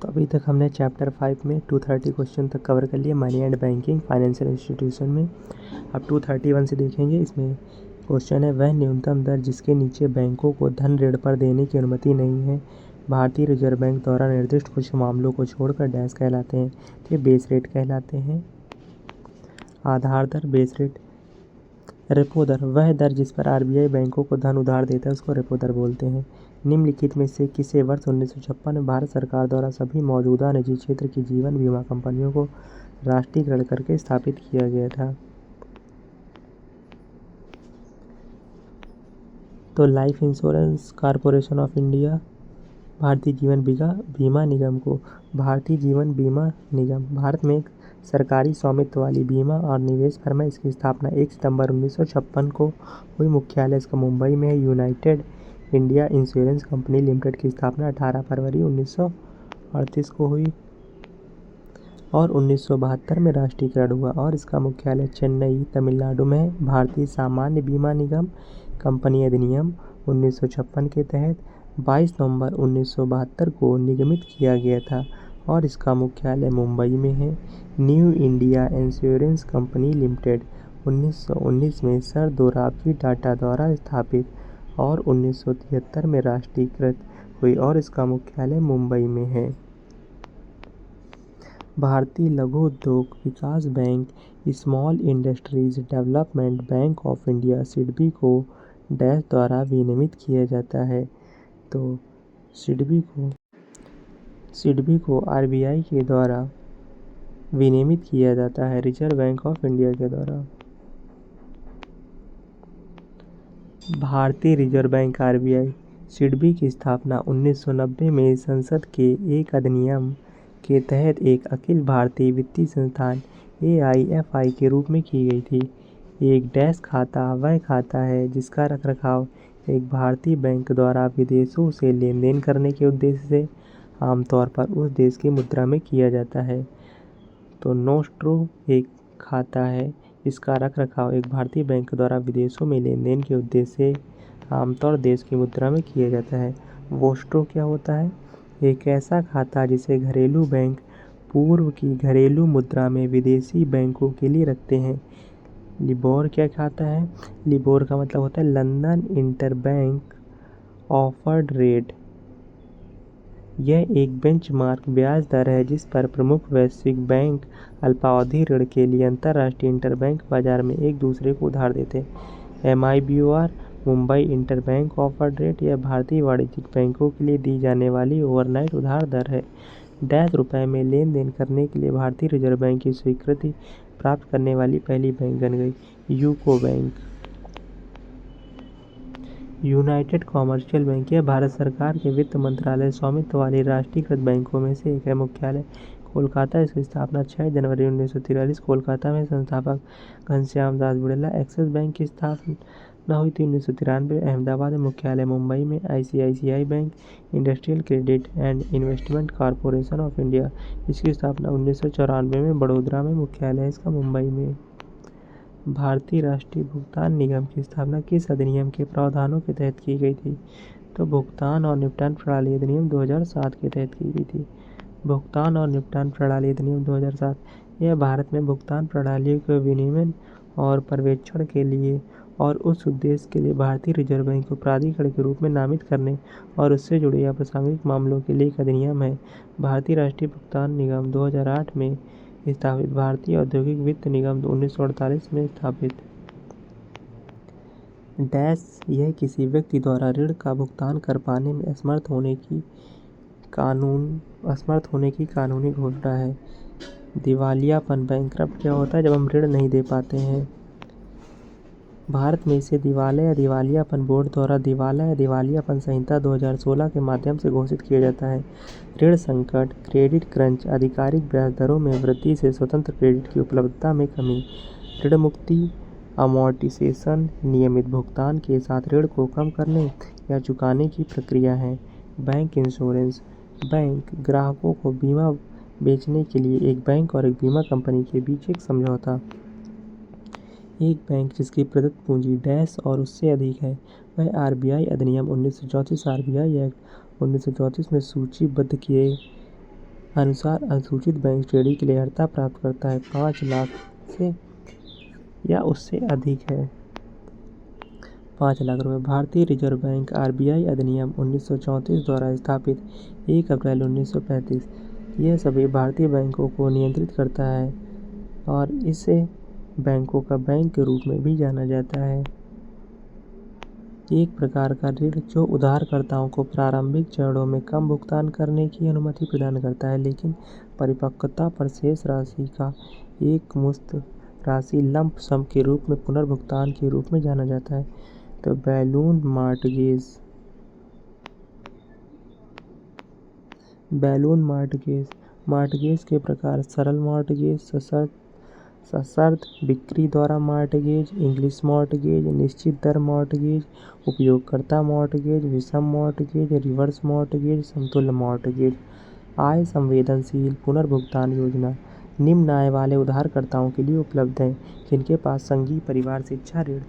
तो अभी तक हमने चैप्टर 5 में 230 क्वेश्चन तक कवर कर लिए money and banking financial institution में। अब 231 से देखेंगे। इसमें क्वेश्चन है, वह न्यूनतम दर जिसके नीचे बैंकों को धन ऋण पर देने की अनुमति नहीं है भारतीय रिजर्व बैंक द्वारा निर्दिष्ट कुछ मामलों को छोड़कर डैश कहलाते हैं। तो ये बेस रेट कहलाते हैं। आधार दर, बेस रेट। रेपो दर, वह दर जिस पर आरबीआई बैंकों को धन उधार देता है उसको रेपो दर बोलते हैं। निम्नलिखित में से किसे वर्ष 1956 में भारत सरकार द्वारा सभी मौजूदा निजी क्षेत्र की जीवन बीमा कंपनियों को राष्ट्रीयकरण करके स्थापित किया गया था? तो life insurance corporation of India, Bharatiya Jeevan बीमा निगम को भारतीय जीवन बीमा निगम भारत में एक सरकारी स्वामित्व वाली बीमा और निवेश फर्म है। इसकी स्थापना 1 सितंबर 1956 को हुई। मुख्यालय इसका मुंबई में है। United India insurance company limited की स्थापना 18 फरवरी 1938 को हुई और 1972 में राष्ट्रीयकरण हुआ और इसका मुख्यालय चेन्नई, तमिलनाडु में है। भारतीय सामान्य बीमा निगम कंपनी अधिनियम 1956 के तहत 22 नवंबर 1972 को निगमित किया गया था और इसका मुख्यालय मुंबई में है। New India insurance company limited 1919 में सर दोराबजी टाटा द्वारा स्थापित और 1973 में राष्ट्रीयकृत हुई और इसका मुख्यालय मुंबई में है। Bharatiya Laghu Udyog Vikas bank small industries development bank of India SIDBI को डैश द्वारा विनियमित किया जाता है। तो सिडबी को आरबीआई के द्वारा विनियमित किया जाता है, रिजर्व बैंक ऑफ इंडिया के द्वारा। भारतीय रिजर्व बैंक आरबीआई सिडबी की स्थापना 1990 में संसद के एक अधिनियम के तहत एक अखिल भारतीय वित्तीय संस्थान एआईएफआई के रूप में की गई थी। एक डैश खाता वह खाता है जिसका रखरखाव एक भारतीय बैंक द्वारा विदेशों से लेन देन करने के उद्देश्य से आमतौर पर उस देश की मुद्रा में किया जाता है। तो नोस्ट्रो एक खाता है जिसका रखरखाव एक भारतीय बैंक द्वारा विदेशों में लेन देन के उद्देश्य से आमतौर देश की मुद्रा में किया जाता है। वोस्ट्रो क्या होता है? एक ऐसा खाता जिसे घरेलू बैंक पूर्व की घरेलू मुद्रा में विदेशी बैंकों के लिए रखते हैं। लिबोर क्या खाता है? लिबोर का मतलब होता है लंदन इंटरबैंक ऑफर्ड रेट। यह एक बेंचमार्क ब्याज दर है जिस पर प्रमुख वैश्विक बैंक अल्पावधि ऋण के लिए अंतर्राष्ट्रीय इंटरबैंक बाजार में एक दूसरे को उधार देते हैं। एमआईबीओआर मुंबई इंटरबैंक ऑफर्ड रेट यह भारतीय वाणिज्यिक बैंकों के लिए दी जाने वाली ओवरनाइट उधार दर है। डैश रुपए में लेन देन करने के लिए भारतीय रिजर्व बैंक की स्वीकृति प्राप्त करने वाली पहली बैंक बन गई UCO bank. United commercial bank यह भारत सरकार के वित्त मंत्रालय स्वामित्व वाली राष्ट्रीयकृत बैंकों में से एक है। मुख्यालय कोलकाता। इसकी स्थापना 6 जनवरी 1943 कोलकाता में संस्थापक घनश्याम दास बिड़ला। एक्सिस बैंक की स्थापना हुई थी 1993। अहमदाबाद में मुख्यालय। मुंबई में ICICI bank industrial credit and investment corporation of India. इसकी स्थापना 1994 में। बड़ोदरा में मुख्यालय है इसका, मुंबई में। भारतीय राष्ट्रीय भुगतान निगम की स्थापना किस अधिनियम के प्रावधानों के तहत की गई थी? तो भुगतान और निपटान प्रणाली अधिनियम 2007 के तहत की गई थी। भुगतान और निपटान प्रणाली अधिनियम 2007 यह भारत में भुगतान प्रणालियों के विनियमन और पर्यवेक्षण के लिए और उस उद्देश्य के लिए भारतीय रिजर्व बैंक को प्राधिकरण के रूप में नामित करने और उससे जुड़े अप्रासंगिक मामलों के लिए एक अधिनियम है। भारतीय राष्ट्रीय भुगतान निगम 2008 में स्थापित। भारतीय औद्योगिक वित्त निगम 1948 में स्थापित। डैश यह किसी व्यक्ति द्वारा ऋण का भुगतान कर पाने में असमर्थ होने की कानूनी घोषणा है। दिवालियापन बैंकरप्ट क्या होता है? जब हम ऋण नहीं दे पाते हैं। भारत में इसे दिवाला या दिवालियापन बोर्ड द्वारा दिवाला या दिवालियापन संहिता 2016 के माध्यम से घोषित किया जाता है। ऋण संकट, क्रेडिट क्रंच, आधिकारिक ब्याज दरों में वृद्धि से स्वतंत्र क्रेडिट की उपलब्धता में कमी, ऋण मुक्ति, अमॉर्टिसेशन, नियमित भुगतान के साथ ऋण को कम करने या चुकाने की प्रक्रिया है। बैंक इंश्योरेंस, बैंक ग्राहकों को बीमा बेचने के लिए एक बैंक और एक बीमा कंपनी के बीच एक समझौता। एक बैंक जिसकी प्रदत्त पूंजी डैश और उससे अधिक है वह आरबीआई अधिनियम 1934 आरबीआई एक्ट 1934 में सूचीबद्ध किए अनुसार अनुसूचित बैंक श्रेणी के लिए अर्हता प्राप्त करता है 5 लाख से या उससे अधिक है 5 लाख रुपये। भारतीय रिजर्व बैंक आरबीआई अधिनियम 1934 द्वारा स्थापित 1 अप्रैल 1935 यह सभी भारतीय बैंकों को नियंत्रित करता है और इसे बैंकों का बैंक के रूप में भी जाना जाता है। एक प्रकार का ऋण जो उधारकर्ताओं को प्रारंभिक चरणों में कम भुगतान करने की अनुमति प्रदान करता है, लेकिन परिपक्वता पर शेष राशि का एक मुश्त राशि लंप सम के रूप में पुनर्भुगतान के रूप में जाना जाता है। तो बैलून मॉर्टगेज के प्रकार सरल मॉर्टगेज, सशर्त बिक्री द्वारा मॉर्टगेज, इंग्लिश मॉर्टगेज, निश्चित दर मॉर्टगेज, उपयोगकर्ता मॉर्टगेज, विषम मॉर्टगेज, रिवर्स मॉर्टगेज, समतुल्य मॉर्टगेज। आय संवेदनशील पुनर्भुगतान योजना निम्न आय वाले उधारकर्ताओं के लिए उपलब्ध है जिनके पास संघीय परिवार शिक्षा ऋण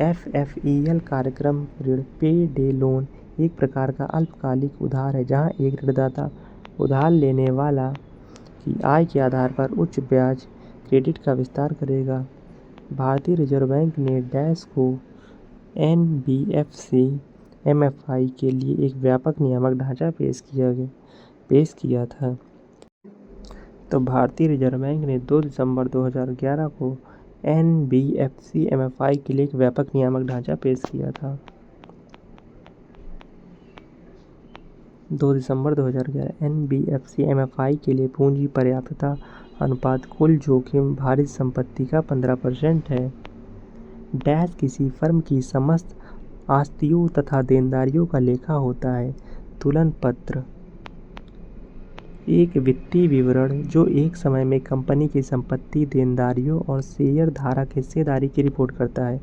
FFEL कार्यक्रम ऋण पे डे लोन एक प्रकार का अल्पकालिक उधार है जहां एक ऋणदाता उधार लेने वाला की आय के आधार पर उच्च ब्याज क्रेडिट का विस्तार करेगा। भारतीय रिजर्व बैंक ने डैश को NBFC MFI के लिए एक व्यापक नियामक ढांचा पेश किया था। तो भारतीय रिजर्व बैंक ने 2 दिसंबर 2011 को NBFC MFI के लिए एक व्यापक नियामक ढांचा पेश किया था। 2 दिसंबर 2011 NBFC MFI के लिए पूंजी पर्याप्तता अनुपात कुल जोखिम भारित संपत्ति का 15% है। डैश किसी फर्म की समस्त आस्तियों तथा देनदारियों का लेखा होता है। तुलन पत्र एक वित्तीय विवरण जो एक समय में कंपनी की संपत्ति, देनदारियों और शेयर धारक हिस्सेदारी की रिपोर्ट करता है।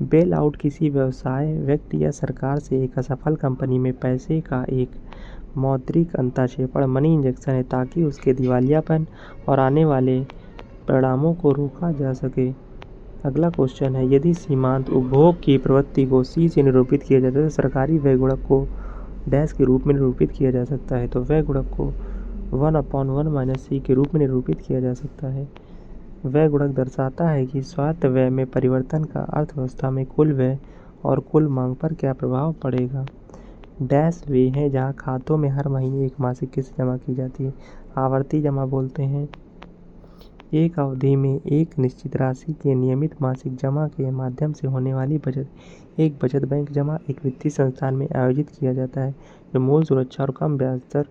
बेल आउट किसी व्यवसाय, व्यक्ति या सरकार से एक असफल कंपनी में पैसे का एक मौद्रिक अंतःक्षेपण मनी इंजेक्शन है ताकि उसके दिवालियापन और आने वाले परिणामों को रोका जा सके। अगला क्वेश्चन है, यदि सीमांत उपभोग की प्रवृत्ति को C से निरूपित किया जाता है तो सरकारी व्यय गुणक को डैश के रूप में निरूपित किया जा सकता है। तो व्यय गुणक को 1/1 - C के रूप में निरूपित किया जा सकता है। व्यय गुणक दर्शाता है कि स्वायत्त व्यय में परिवर्तन का अर्थव्यवस्था में कुल व्यय और कुल मांग पर क्या प्रभाव पड़ेगा। डैश वे हैं जहां खातों में हर महीने एक मासिक किस्त जमा की जाती है। आवर्ती जमा बोलते हैं एक अवधि में एक निश्चित राशि के नियमित मासिक जमा के माध्यम से होने वाली बचत। एक बचत बैंक जमा एक वित्तीय संस्थान में आयोजित किया जाता है जो मूल सुरक्षा और कम ब्याज दर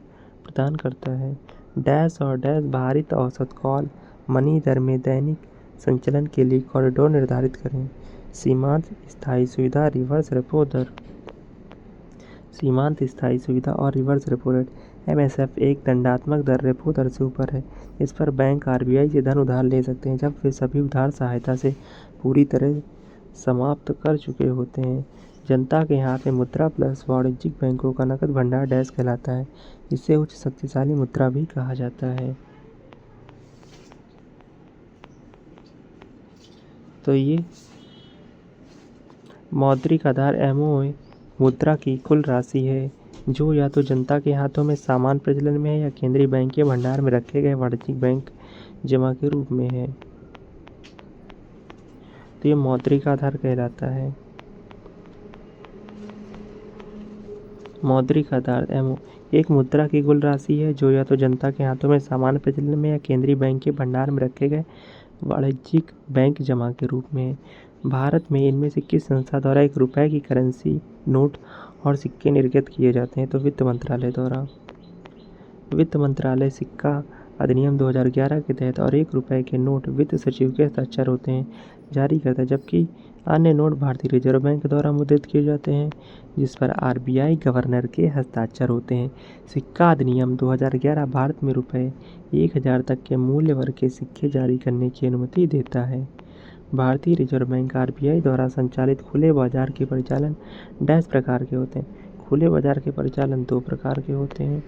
प्रदान करता है। डैश और डैश भारित औसत कॉल मनी दर में दैनिक संचलन के लिए कॉरिडोर निर्धारित करें। सीमांत स्थायी सुविधा रिवर्स रेपो दर। सीमांत स्थायी सुविधा और रिवर्स रेपो रेट MSF एक दंडात्मक दर रेपो दर से ऊपर है। इस पर बैंक RBI से धन उधार ले सकते हैं जब वे सभी उधार सहायता से पूरी तरह समाप्त कर चुके होते हैं। जनता के हाथ में मुद्रा प्लस वाणिज्यिक बैंकों का नकद भंडार डैश कहलाता है। इसे उच्च शक्तिशाली मुद्रा भी कहा जाता है। तो ये मौद्रिक आधार MOA मुद्रा की कुल राशि है जो या तो जनता के हाथों में सामान्य प्रचलन में है या केंद्रीय बैंक के भंडार में रखे गए वाणिज्यिक बैंक जमा के रूप में है। तो ये मौद्रिक आधार कहलाता है। मौद्रिक आधार MO एक मुद्रा की कुल राशि है जो या तो जनता के हाथों में सामान्य प्रचलन में या केंद्रीय बैंक के भंडार में रखे गए वाणिज्यिक बैंक जमा के रूप में है। भारत में इनमें से किस संस्था द्वारा 1 रुपये की करेंसी नोट और सिक्के निर्गत किए जाते हैं। तो वित्त मंत्रालय द्वारा। वित्त मंत्रालय सिक्का अधिनियम 2011 के तहत और 1 रुपये के नोट वित्त सचिव के हस्ताक्षर होते हैं जारी करता है, जबकि अन्य नोट भारतीय रिजर्व बैंक द्वारा मुद्रित किए जाते हैं जिस पर RBI गवर्नर के हस्ताक्षर होते हैं। सिक्का अधिनियम 2011 भारत में रुपये 1000 तक के मूल्य वर्ग के सिक्के जारी करने की अनुमति देता है। भारतीय रिजर्व बैंक RBI द्वारा संचालित खुले बाजार के परिचालन डैश प्रकार के होते हैं। खुले बाजार के परिचालन 2 प्रकार के होते हैं।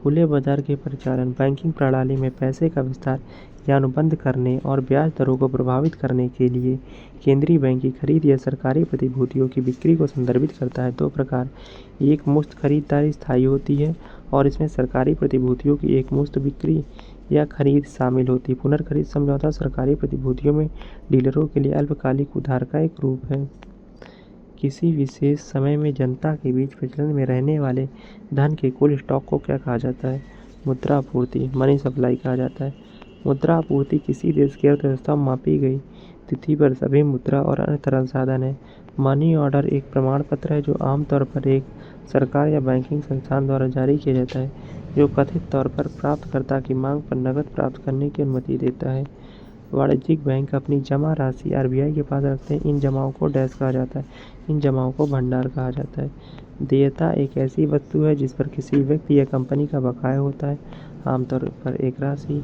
खुले बाजार के परिचालन, बैंकिंग प्रणाली में पैसे का विस्तार या अनुबंध करने और ब्याज दरों को प्रभावित करने के लिए केंद्रीय बैंक की खरीद या सरकारी प्रतिभूतियों की बिक्री को संदर्भित करता है। दो प्रकार, एक मुफ्त खरीदारी स्थायी होती है और इसमें सरकारी प्रतिभूतियों की एक मुफ्त बिक्री या खरीद शामिल होती है। पुनर्खरीद समझौता सरकारी प्रतिभूतियों में डीलरों के लिए अल्पकालिक उधार का एक रूप है। किसी विशेष समय में जनता के बीच प्रचलन में रहने वाले धन के कुल स्टॉक को क्या कहा जाता है? मुद्रा आपूर्ति, मनी सप्लाई कहा जाता है। मुद्रा आपूर्ति किसी देश की अर्थव्यवस्था में मापी गई तिथि पर सभी मुद्रा और अन्य तरल साधन है। मनी ऑर्डर एक प्रमाण पत्र है जो आमतौर पर एक सरकार या बैंकिंग संस्थान द्वारा जारी किया जाता है, जो कथित तौर पर प्राप्तकर्ता की मांग पर नकद प्राप्त करने की अनुमति देता है। वाणिज्यिक बैंक अपनी जमा राशि आरबीआई के पास रखते हैं। इन जमाओं को डैश कहा जाता है। इन जमाओं को भंडार कहा जाता है। देयता एक ऐसी वस्तु है जिस पर किसी व्यक्ति या कंपनी का बकाया होता है, आमतौर पर एक राशि।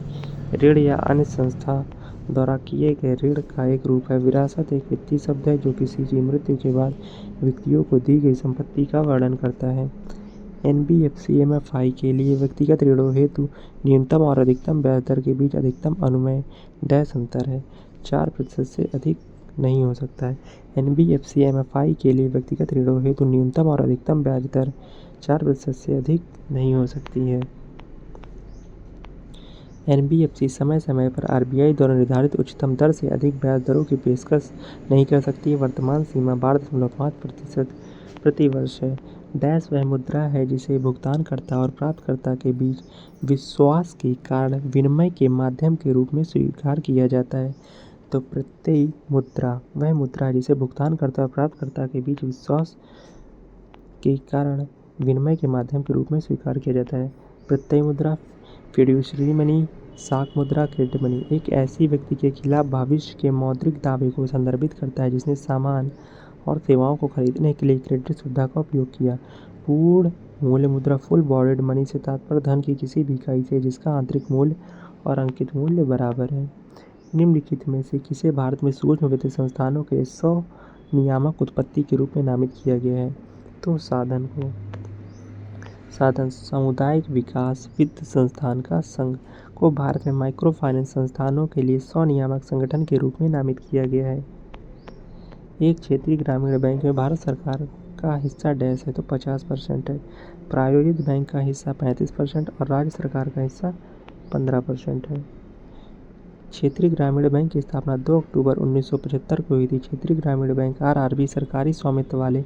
ऋण या अन्य संस्था द्वारा किए गए ऋण का एक रूप है। विरासत एक वित्तीय शब्द है जो किसी की मृत्यु के बाद व्यक्तियों को दी गई संपत्ति का वर्णन करता है। एनबीएफसी एमएफआई के लिए व्यक्तिगत ऋणों हेतु न्यूनतम और अधिकतम ब्याज दर के बीच अधिकतम अनुमेय डैश अंतर है, 4% से अधिक नहीं हो सकता है। एनबीएफसी एमएफआई के लिए व्यक्तिगत ऋणों हेतु न्यूनतम और अधिकतम ब्याज दर 4% से अधिक नहीं हो सकती है। एनबीएफसी समय समय पर आरबीआई द्वारा निर्धारित उच्चतम दर से अधिक ब्याज दरों की पेशकश नहीं कर सकती है। वर्तमान सीमा 12.5% प्रति वर्ष है। डैश वह मुद्रा है जिसे भुगतानकर्ता और प्राप्तकर्ता के बीच विश्वास के कारण विनिमय के माध्यम के रूप में स्वीकार किया जाता है। तो प्रत्ययी मुद्रा वह मुद्रा है जिसे भुगतानकर्ता और प्राप्तकर्ता के बीच विश्वास के कारण विनिमय के माध्यम के रूप में स्वीकार किया जाता है। प्रत्ययी मुद्रा, फिड्यूशियरी मनी, साख मुद्रा, क्रेडिट मनी एक ऐसी व्यक्ति के खिलाफ भविष्य के मौद्रिक दावे को संदर्भित करता है जिसने सामान और सेवाओं को खरीदने के लिए क्रेडिट सुविधा का उपयोग किया। पूर्ण मूल्य मुद्रा, फुल बॉडीड मनी से तात्पर्य धन की किसी भी इकाई से जिसका आंतरिक मूल्य और अंकित मूल्य बराबर है। निम्नलिखित में से किसे भारत में सूक्ष्म वित्त संस्थानों के 100 नियामक उत्पत्ति के रूप में नामित किया गया है? तो साधन सामुदायिक विकास वित्त संस्थान का संघ को भारत में माइक्रो फाइनेंस संस्थानों के लिए 100 नियामक संगठन के रूप में नामित किया गया है। एक क्षेत्रीय ग्रामीण बैंक में भारत सरकार का हिस्सा डैश है तो 50% है। प्रायोजित बैंक का हिस्सा 35% और राज्य सरकार का हिस्सा 15% है। क्षेत्रीय ग्रामीण बैंक की स्थापना 2 अक्टूबर 1975 को हुई थी। क्षेत्रीय ग्रामीण बैंक आरआरबी सरकारी स्वामित्व वाले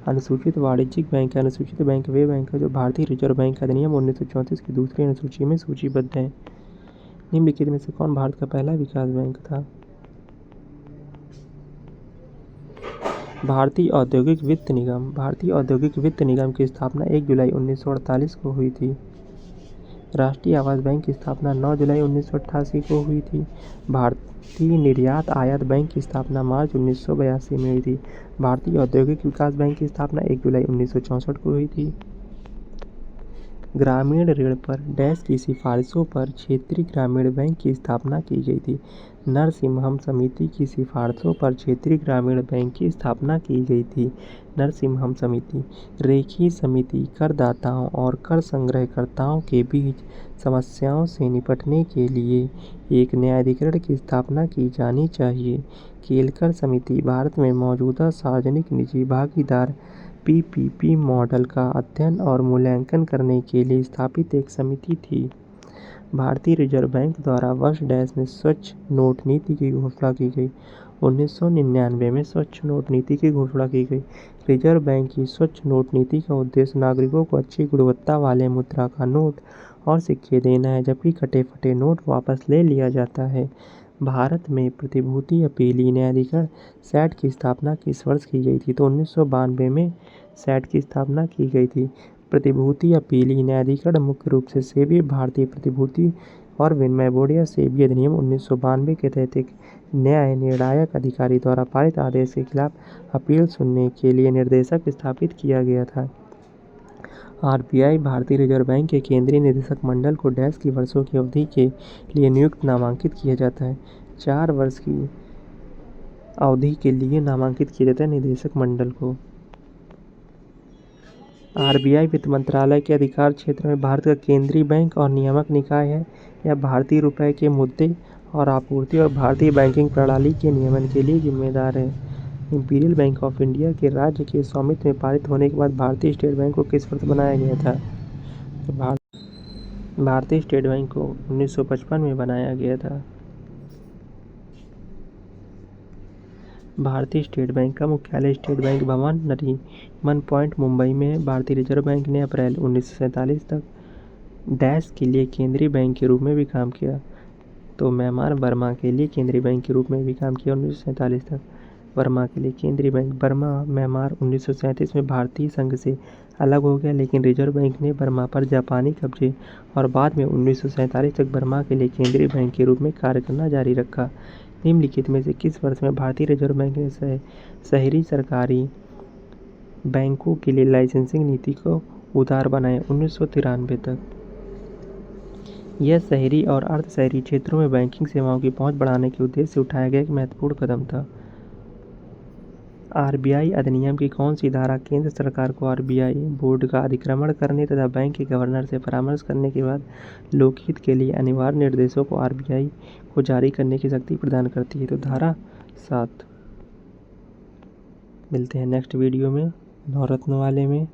अनुसूचित वाणिज्यिक बैंक है। अनुसूचित बैंक वे बैंक है जो भारतीय रिजर्व बैंक अधिनियम 1934 की दूसरी अनुसूची में सूचीबद्ध हैं। निम्नलिखित में से कौन भारत का पहला विकास बैंक था? भारतीय औद्योगिक वित्त निगम। भारतीय औद्योगिक वित्त निगम की स्थापना 1 जुलाई 1948 को हुई थी। राष्ट्रीय आवास बैंक की स्थापना 9 जुलाई 1988 को हुई थी। भारतीय निर्यात आयात बैंक की स्थापना मार्च 1982 में हुई थी। भारतीय औद्योगिक विकास बैंक की स्थापना 1 जुलाई 1964 को हुई थी। ग्रामीण ऋण पर डैश की सिफारिशों पर क्षेत्रीय ग्रामीण बैंक की स्थापना की गई थी। नरसिम्हम समिति की सिफारिशों पर क्षेत्रीय ग्रामीण बैंक की स्थापना की गई थी। नरसिम्हम समिति रेखीय समिति करदाताओं और कर संग्रहकर्ताओं के बीच समस्याओं से निपटने के लिए एक न्यायाधिकरण की स्थापना की जानी चाहिए। केलकर समिति भारत में मौजूदा सार्वजनिक निजी भागीदार पीपीपी मॉडल का अध्ययन और मूल्यांकन करने के लिए स्थापित एक समिति थी। भारतीय रिजर्व बैंक द्वारा वर्ष डैश में स्वच्छ नोट नीति की घोषणा की गई। 1999 में स्वच्छ नोट नीति की घोषणा की गई। रिजर्व बैंक की स्वच्छ नोट नीति का उद्देश्य नागरिकों को अच्छी गुणवत्ता वाले मुद्रा का नोट और सिक्के देना है, जबकि कटे फटे नोट वापस ले लिया जाता है। भारत में प्रतिभूति अपीली न्यायाधिकरण सैट की स्थापना किस वर्ष की गई थी? तो 1992 में सैट की स्थापना की गई थी। प्रतिभूति अपीली न्यायाधिकरण मुख्य रूप से सेबी, भारतीय प्रतिभूति और विनिमय बोर्ड या सेबी अधिनियम 1992 के तहत एक न्याय निर्णायक अधिकारी द्वारा पारित आदेश के खिलाफ अपील सुनने के लिए निर्देशक स्थापित किया गया था। आरबीआई भारतीय रिजर्व बैंक के केंद्रीय निदेशक मंडल को डैश की वर्षों की अवधि के लिए नियुक्त नामांकित किया जाता है। 4 वर्ष की अवधि के लिए नामांकित किया जाता है निदेशक मंडल को। आरबीआई वित्त मंत्रालय के अधिकार क्षेत्र में भारत का केंद्रीय बैंक और नियामक निकाय है। यह भारतीय रुपये के मुद्दे और आपूर्ति और भारतीय बैंकिंग प्रणाली के नियमन के लिए जिम्मेदार है। इंपीरियल बैंक ऑफ इंडिया के राज्य के स्वामित्व में पारित होने के बाद भारतीय स्टेट बैंक को किस वर्ष बनाया गया था? तो भारतीय स्टेट बैंक को 1955 में बनाया गया था। भारतीय स्टेट बैंक का मुख्यालय स्टेट बैंक भवन, नरीमन पॉइंट, मुंबई में है। भारतीय रिजर्व बैंक ने अप्रैल 1947 तक डैश के लिए केंद्रीय बैंक के रूप में भी काम किया। तो म्यांमार बर्मा के लिए केंद्रीय बैंक के रूप में भी काम किया 1947 तक। बर्मा के लिए केंद्रीय बैंक बर्मा म्यांमार 1937 में भारतीय संघ से अलग हो गया, लेकिन रिजर्व बैंक ने बर्मा पर जापानी कब्जे और बाद में 1947 तक बर्मा के लिए केंद्रीय बैंक के रूप में कार्य करना जारी रखा। निम्नलिखित में से किस वर्ष में भारतीय रिजर्व बैंक ने शहरी सरकारी बैंकों के लिए लाइसेंसिंग नीति को उदार बनाया? 1993 तक। यह शहरी और अर्ध शहरी क्षेत्रों में बैंकिंग सेवाओं की पहुंच बढ़ाने के उद्देश्य से उठाया गया एक महत्वपूर्ण कदम था। आरबीआई अधिनियम की कौन सी धारा केंद्र सरकार को आरबीआई बोर्ड का अधिक्रमण करने तथा बैंक के गवर्नर से परामर्श करने के बाद लोकहित के लिए अनिवार्य निर्देशों को आरबीआई को जारी करने की शक्ति प्रदान करती है? तो धारा 7। मिलते हैं नेक्स्ट वीडियो में नवरत्न वाले में।